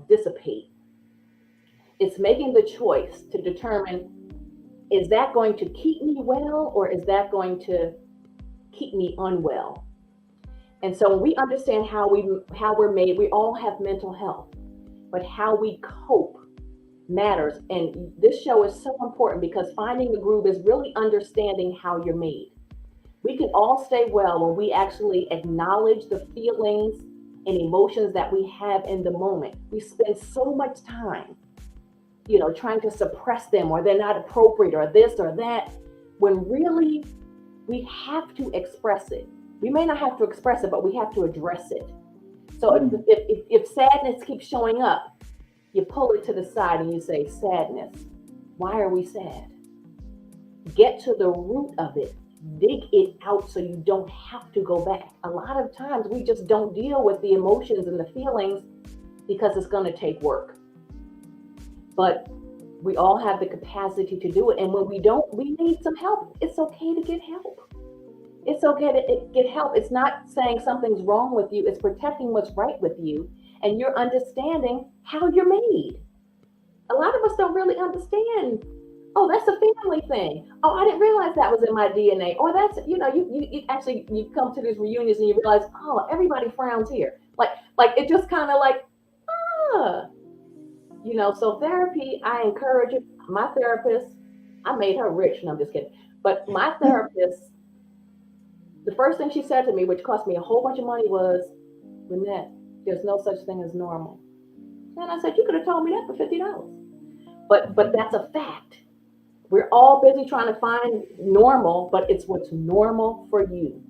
dissipate? It's making the choice to determine, is that going to keep me well, or is that going to keep me unwell? And so when we understand how we're made, we all have mental health, but how we cope matters. And this show is so important because finding the groove is really understanding how you're made. We can all stay well when we actually acknowledge the feelings and emotions that we have in the moment. We spend so much time, trying to suppress them, or they're not appropriate, or this or that, when really we have to express it. We may not have to express it, but we have to address it. So if sadness keeps showing up, you pull it to the side and you say, sadness, why are we sad? Get to the root of it. Dig it out so you don't have to go back. A lot of times we just don't deal with the emotions and the feelings because it's going to take work. But we all have the capacity to do it. And when we don't, we need some help. It's okay to get help. It's okay to get help. It's not saying something's wrong with you. It's protecting what's right with you. And you're understanding how you're made. A lot of us don't really understand. Oh, that's a family thing. Oh, I didn't realize that was in my DNA. Or that's, you come to these reunions and you realize, oh, everybody frowns here. Like it just kind of like, so therapy, I encourage it. My therapist, I made her rich. No, I'm just kidding. But my therapist, the first thing she said to me, which cost me a whole bunch of money, was, Lynette, there's no such thing as normal. And I said, you could have told me that for $50. But that's a fact. We're all busy trying to find normal, but it's what's normal for you.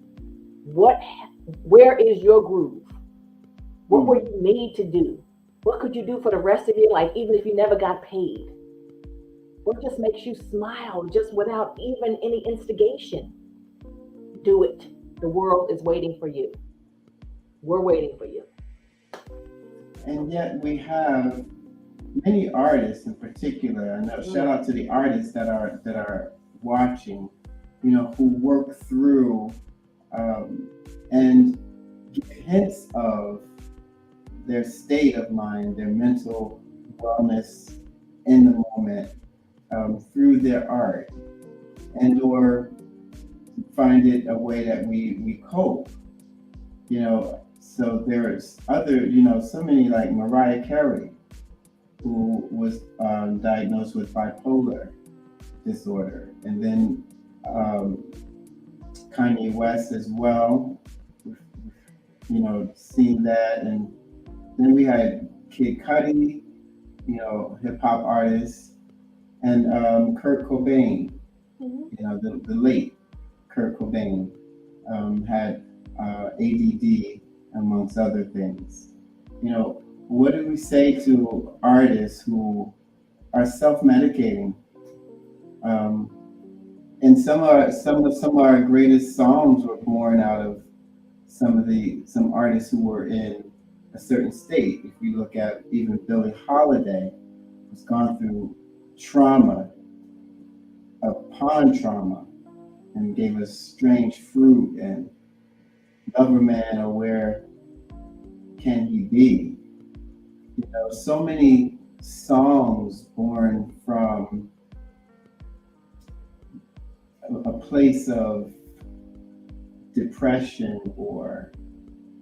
Where is your groove? What were you made to do? What could you do for the rest of your life, even if you never got paid? What just makes you smile, just without even any instigation? Do it. The world is waiting for you. We're waiting for you. And yet we have many artists in particular, and shout out to the artists that are watching, who work through and give hints of their state of mind, their mental wellness in the moment through their art, and or find it a way that we cope. So there's other, so many, like Mariah Carey, who was diagnosed with bipolar disorder, and then Kanye West as well, seeing that. And then we had Kid Cudi, hip hop artist, and Kurt Cobain, the late Kurt Cobain, had ADD, amongst other things. What do we say to artists who are self-medicating? And some of our greatest songs were born out of some artists who were in a certain state. If you look at even Billie Holiday, who's gone through trauma upon trauma and gave us Strange Fruit and Lover Man, or Where Can He Be? You know, so many songs born from a place of depression, or,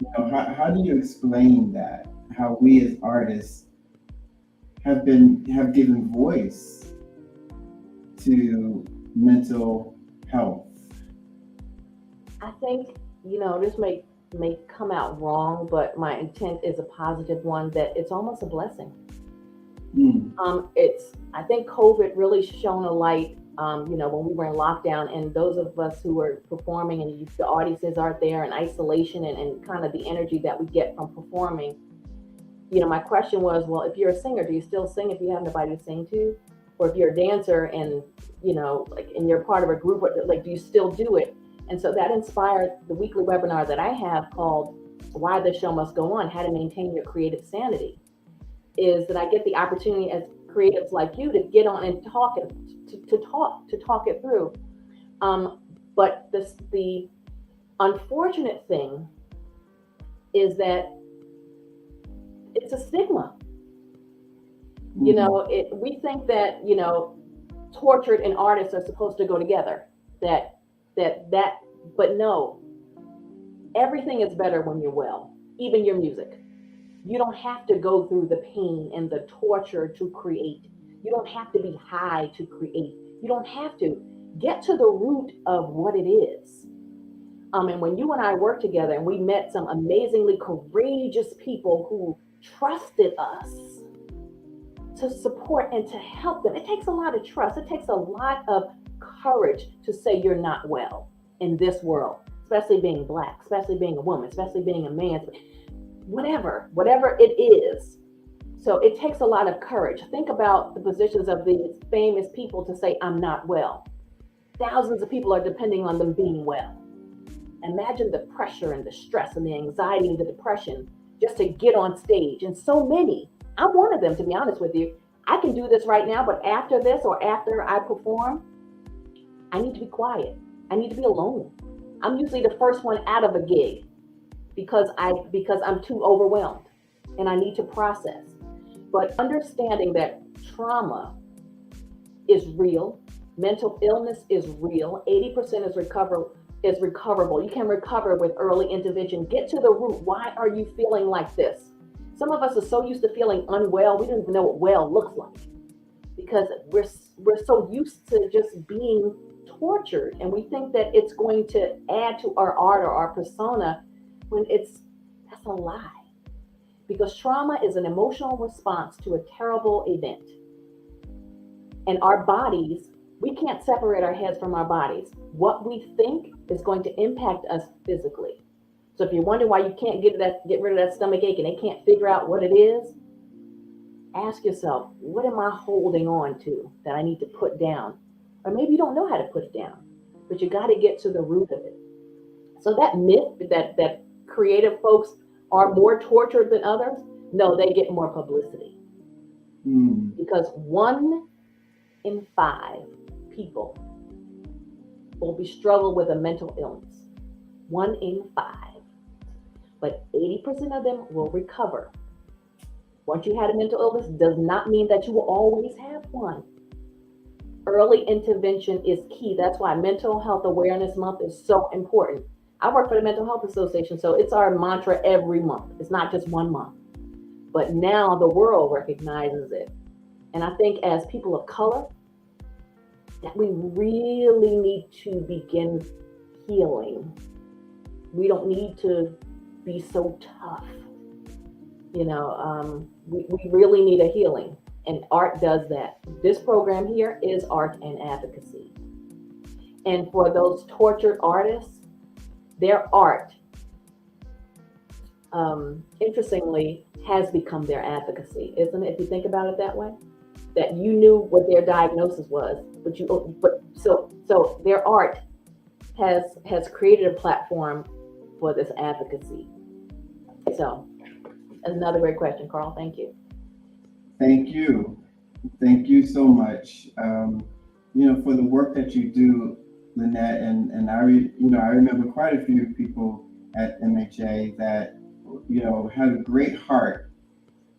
you know, how do you explain that? How we as artists have given voice to mental health. I think, you know, this may come out wrong, but my intent is a positive one, that it's almost a blessing. I think COVID really shone a light, you know, when we were in lockdown, and those of us who were performing and the audiences aren't there, and isolation and kind of the energy that we get from performing. You know, my question was, well, if you're a singer, do you still sing if you have nobody to sing to? Or if you're a dancer and, you know, like, and you're part of a group, like, do you still do it? And so that inspired the weekly webinar that I have called Why the Show Must Go On, How to Maintain Your Creative Sanity, is that I get the opportunity as creatives like you to get on and talk it through. But the unfortunate thing is that it's a stigma. You know, we think that, you know, tortured and artists are supposed to go together. But no, everything is better when you're well, even your music. You don't have to go through the pain and the torture to create. You don't have to be high to create. You don't have to. Get to the root of what it is. And when you and I worked together and we met some amazingly courageous people who trusted us to support and to help them. It takes a lot of trust. It takes a lot of courage to say you're not well in this world, especially being Black, especially being a woman, especially being a man, whatever it is. So it takes a lot of courage. Think about the positions of these famous people to say, I'm not well. Thousands of people are depending on them being well. Imagine the pressure and the stress and the anxiety and the depression just to get on stage. And so many, I'm one of them, to be honest with you. I can do this right now, but after this or after I perform, I need to be quiet. I need to be alone. I'm usually the first one out of a gig because I'm too overwhelmed and I need to process. But understanding that trauma is real, mental illness is real, 80% is recoverable. You can recover with early intervention. Get to the root. Why are you feeling like this? Some of us are so used to feeling unwell, we don't even know what well looks like, because we're so used to just being tortured, and we think that it's going to add to our art or our persona, when that's a lie. Because trauma is an emotional response to a terrible event. And our bodies, we can't separate our heads from our bodies. What we think is going to impact us physically. So if you wonder why you can't get rid of that stomach ache and they can't figure out what it is, ask yourself, what am I holding on to that I need to put down? Or maybe you don't know how to put it down, but you got to get to the root of it. So that myth that creative folks are more tortured than others, no, they get more publicity. Because 1 in 5 people will struggle with a mental illness. 1 in 5. But 80% of them will recover. Once you had a mental illness, does not mean that you will always have one. Early intervention is key. That's why Mental Health Awareness Month is so important. I work for the Mental Health Association, so it's our mantra every month. It's not just 1 month. But now the world recognizes it. And I think as people of color, that we really need to begin healing. We don't need to be so tough. You know, we really need a healing, and art does that. This program here is art and advocacy. And for those tortured artists, their art, interestingly, has become their advocacy, isn't it? If you think about it that way, that you knew what their diagnosis was, so their art has created a platform for this advocacy. So Another great question, Carl. Thank you. Thank you. Thank you so much. For the work that you do, Lynette, and I remember quite a few people at MHA that, had a great heart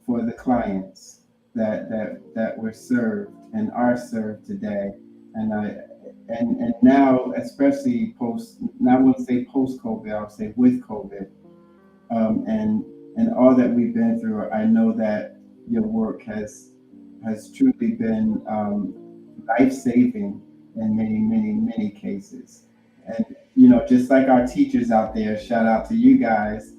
for the clients that were served and are served today. And now, especially I wouldn't say post-COVID, I'll say with COVID, and all that we've been through, I know that your work has truly been life-saving in many, many, many cases. And, just like our teachers out there, shout out to you guys.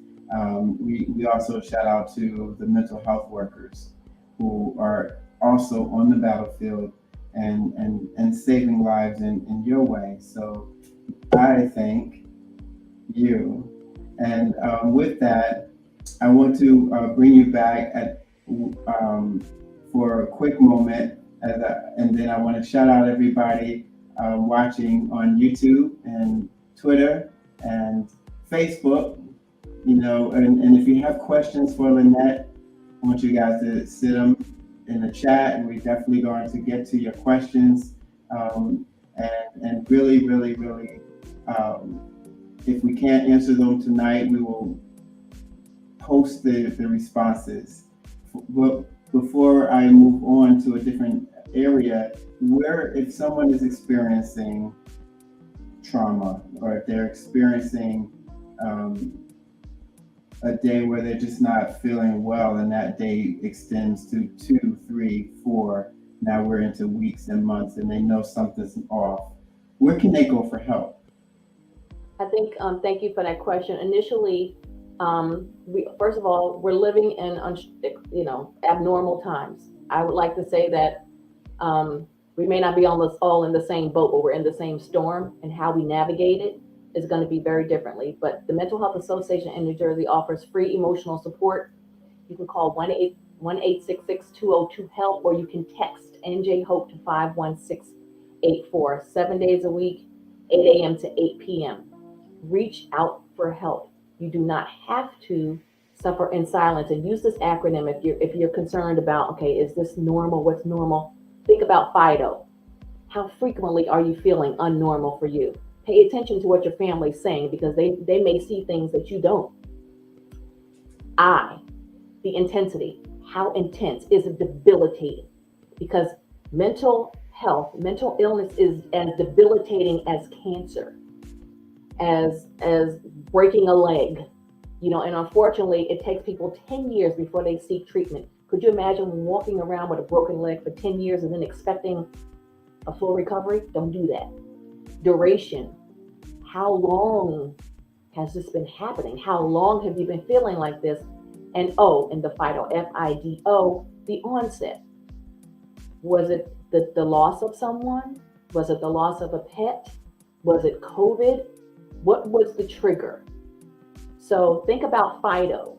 We also shout out to the mental health workers who are also on the battlefield and saving lives in your way. So I thank you. And with that, I want to bring you back for a quick moment, and then I want to shout out everybody watching on YouTube and Twitter and Facebook. And if you have questions for Lynette, I want you guys to sit them in the chat, and we're definitely going to get to your questions. And really, really, really, if we can't answer them tonight, we will post the responses. But before I move on to a different area, if someone is experiencing trauma, or if they're experiencing a day where they're just not feeling well, and that day extends to 2, 3, 4, now we're into weeks and months, and they know something's off, where can they go for help? I think, thank you for that question. Initially, first of all, we're living in, abnormal times. I would like to say that we may not be all in the same boat, but we're in the same storm, and how we navigate it is going to be very differently. But the Mental Health Association in New Jersey offers free emotional support. You can call 1-866-202-HELP, or you can text NJ Hope to 51684, 7 days a week, 8 a.m. to 8 p.m. Reach out for help. You do not have to suffer in silence, and use this acronym if you're concerned about, okay, is this normal? What's normal? Think about FIDO. How frequently are you feeling unnormal for you? Pay attention to what your family's saying, because they may see things that you don't. The intensity. How intense is it? Debilitating? Because mental illness is as debilitating as cancer, as breaking a leg, and unfortunately it takes people 10 years before they seek treatment. Could you imagine walking around with a broken leg for 10 years and then expecting a full recovery? Don't do that. Duration. How long has this been happening? How long have you been feeling like this? And in the FIDO, FIDO, the onset. Was it the loss of someone? Was it the loss of a pet? Was it COVID? What was the trigger? So think about FIDO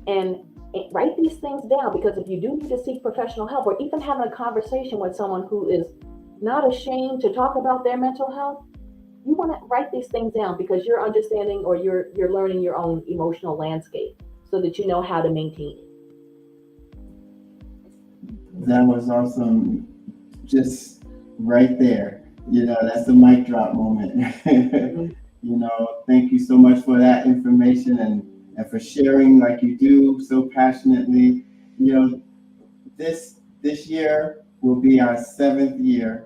and write these things down, because if you do need to seek professional help, or even having a conversation with someone who is not ashamed to talk about their mental health, you want to write these things down, because you're understanding, or you're learning your own emotional landscape, so that you know how to maintain it. That was awesome. Just right there. That's the mic drop moment. Thank you so much for that information and for sharing like you do so passionately. This year will be our 7th year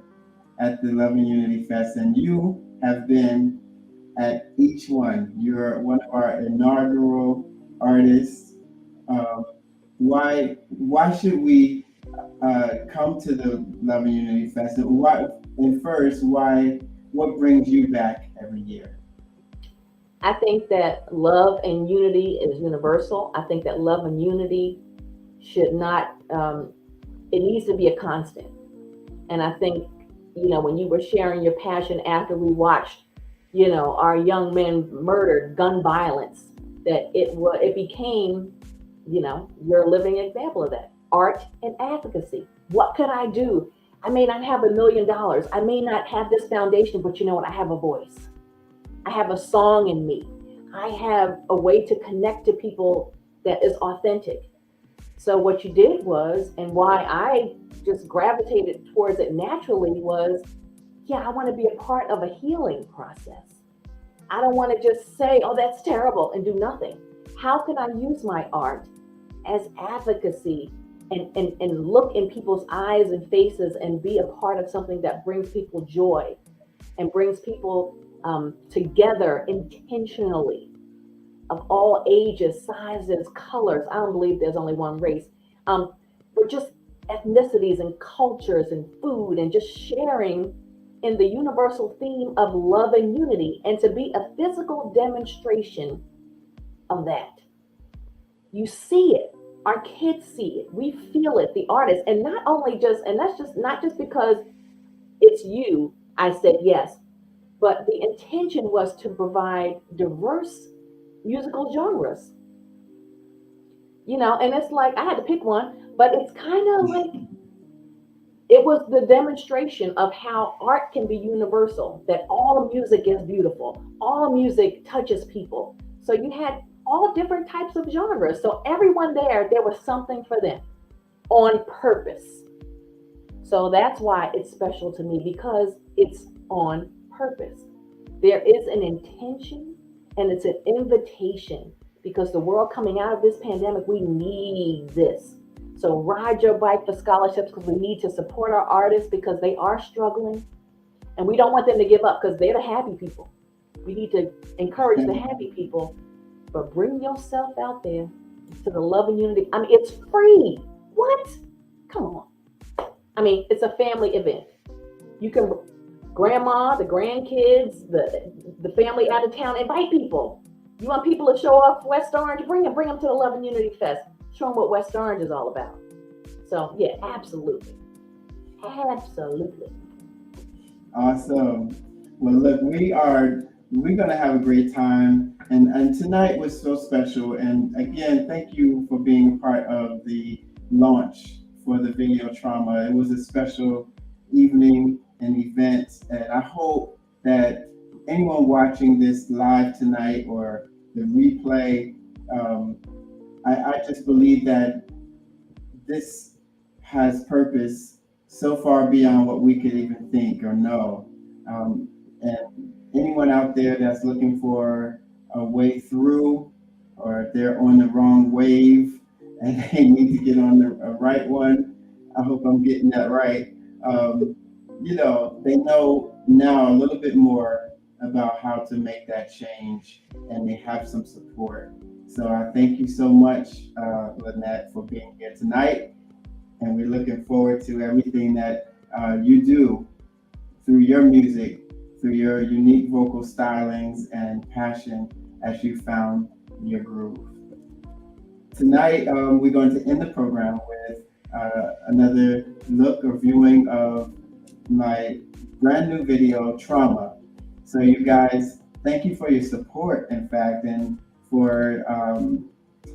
at the Love and Unity Fest, and you have been at each one. You're one of our inaugural artists. Why should we come to the Love and Unity Fest? And what brings you back every year? I think that love and unity is universal. I think that love and unity should not, it needs to be a constant. And I think, when you were sharing your passion after we watched, our young men murdered, gun violence, that it became, you're a living example of that. Art and advocacy. What could I do? I may not have $1 million. I may not have this foundation, but you know what? I have a voice. I have a song in me. I have a way to connect to people that is authentic. So what you did was, and why I just gravitated towards it naturally was, yeah, I want to be a part of a healing process. I don't want to just say, oh, that's terrible and do nothing. How can I use my art as advocacy and look in people's eyes and faces and be a part of something that brings people joy and brings people together intentionally, of all ages, sizes, colors. I don't believe there's only one race, but just ethnicities and cultures and food, and just sharing in the universal theme of love and unity, and to be a physical demonstration of that. You see it. Our kids see it. We feel it, the artists. And not only just, and that's just not just because it's you, I said yes, but the intention was to provide diverse musical genres. You know, and it's like, I had to pick one, but it's kind of like, it was the demonstration of how art can be universal, that all music is beautiful, all music touches people. So you had all different types of genres. So everyone there was something for them on purpose. So that's why it's special to me, because it's on purpose. There is an intention and it's an invitation, because the world coming out of this pandemic, we need this. So ride your bike for scholarships, because we need to support our artists because they are struggling, and we don't want them to give up because they're the happy people. We need to encourage the happy people, but bring yourself out there to the love and unity. I mean, it's free. What? Come on. I mean, it's a family event. You can, grandma, the grandkids, the family out of town, invite people. You want people to show off West Orange? Bring them to the Love and Unity Fest. Show them what West Orange is all about. So yeah, absolutely. Absolutely. Awesome. Well, look, we're gonna have a great time, and tonight was so special. And again, thank you for being a part of the launch for the video Trauma. It was a special evening and event, and I hope that anyone watching this live tonight or the replay, I just believe that this has purpose so far beyond what we could even think or know. And anyone out there that's looking for a way through, or they're on the wrong wave and they need to get on the right one, I hope I'm getting that right. You know, they know now a little bit more about how to make that change, and they have some support. So I thank you so much, Lynette, for being here tonight. And we're looking forward to everything that you do through your music, through your unique vocal stylings and passion as you found your groove. Tonight, we're going to end the program with another look or viewing of my brand new video, Trauma. So you guys, thank you for your support, in fact, and for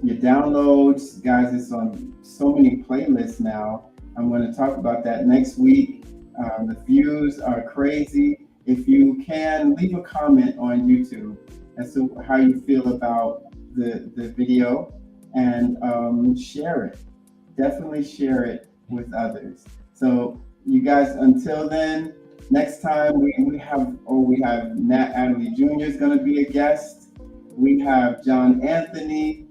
your downloads. Guys, it's on so many playlists now. I'm going to talk about that next week. The views are crazy. If you can, leave a comment on YouTube as to how you feel about the video, and share it. Definitely share it with others. So you guys, until then, next time we have Nat Adderley Jr. is going to be a guest. We have John Anthony,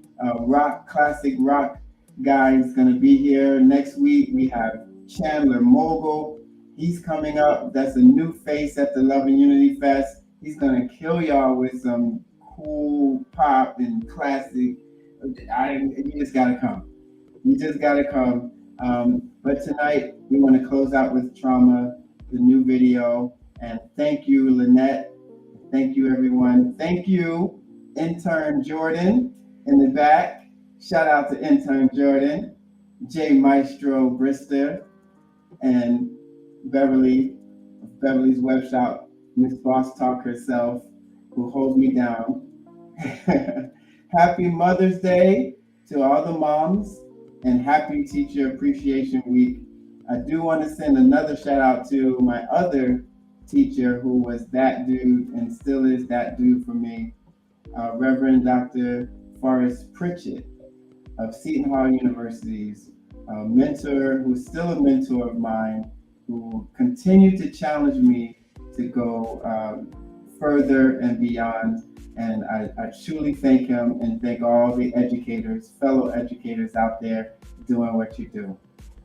classic rock guy, is going to be here. Next week we have Chandler Mogul. He's coming up. That's a new face at the Love and Unity Fest. He's going to kill y'all with some cool pop and classic. You just got to come. You just got to come. But tonight we want to close out with Trauma, the new video. And thank you, Lynette. Thank you, everyone. Thank you, intern Jordan in the back. Shout out to intern Jordan, J Maestro Brister, and Beverly's web shop, Miss Boss Talk herself, who holds me down. Happy Mother's Day to all the moms, and happy Teacher Appreciation Week. I do want to send another shout out to my other teacher, who was that dude and still is that dude for me, Reverend Dr. Forrest Pritchett. of Seton Hall University's mentor, who's still a mentor of mine, who continued to challenge me to go further and beyond. And I truly thank him and thank all the educators, fellow educators out there doing what you do.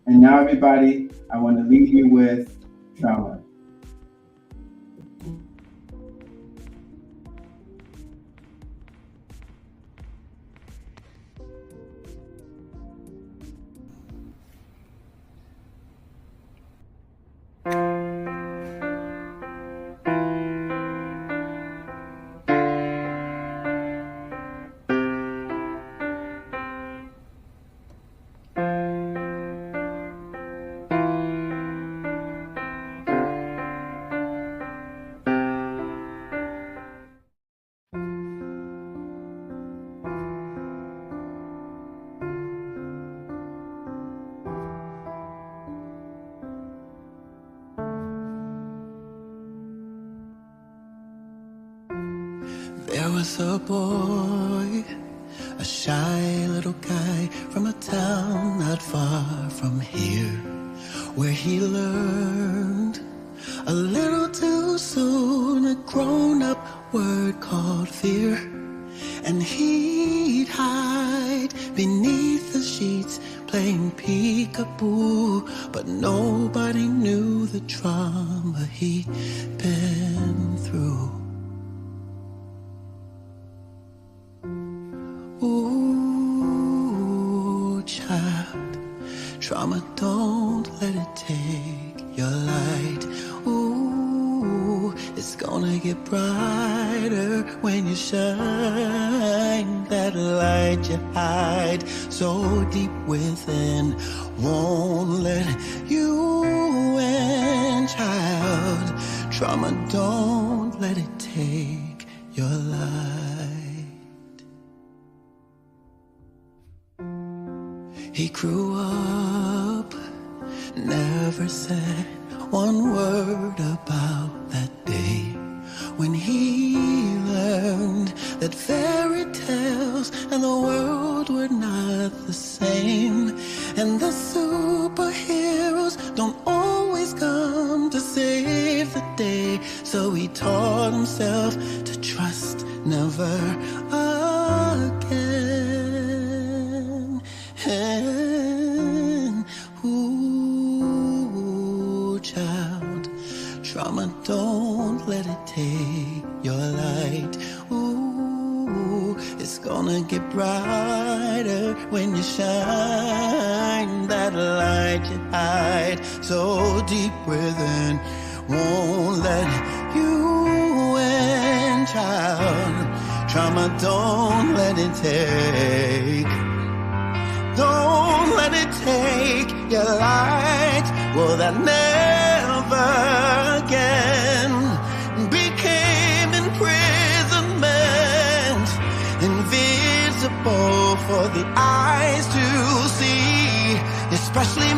And now, everybody, I want to leave you with Trauma. There was a boy, a shy little guy from a town not far from here, where he learned a little too soon a grown-up word called fear. And he'd hide beneath the sheets playing peekaboo, but nobody knew the trauma he'd been through. Ooh, child, trauma, don't let it take your light. Ooh, it's gonna get brighter when you shine that light you hide so deep within, won't let you in, child. Trauma, don't let it take your light. He grew up, never said one word about that day when he learned that fairy tales and the world were not the same, and the superheroes don't always come to save the day. So he taught himself to trust never again. And, ooh, child, trauma, don't let it take your light. Ooh, it's gonna get brighter when you shine that light you hide so deep within, won't let you in, child. Trauma, don't let it take. Don't let it take your light. Well, that never again became imprisonment, invisible for the eyes to see, especially